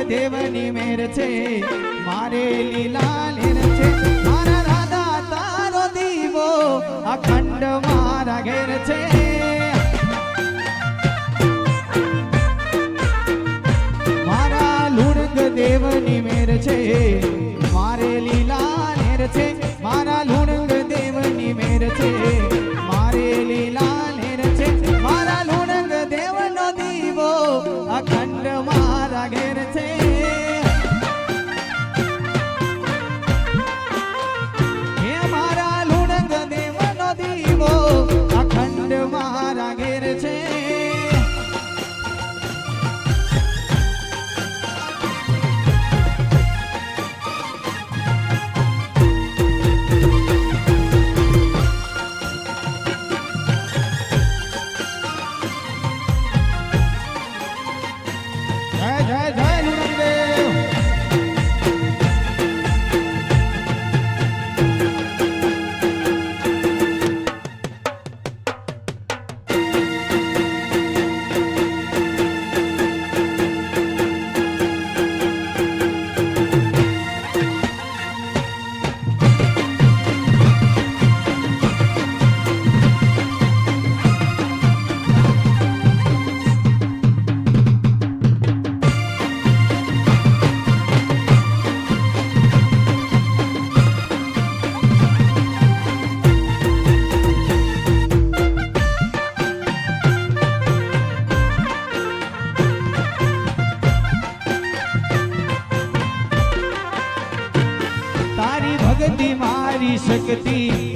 દેવની મેર છે મારે લીલા લેર છે મારા રાધા તારો દીવો અખંડ મારા ઘેર છે મારા લુણગ દેવની મેર છે મારે લીલા લેર છે મારા લુણગ દેવની મેર છે મારે લીલા લેર છે મારા લુણગ દેવનો દીવો અખંડ મારા ઘેર છે હે મારા લુણગ દેવનો દીવો અખંડ મારા ઘેર છે શક્તિ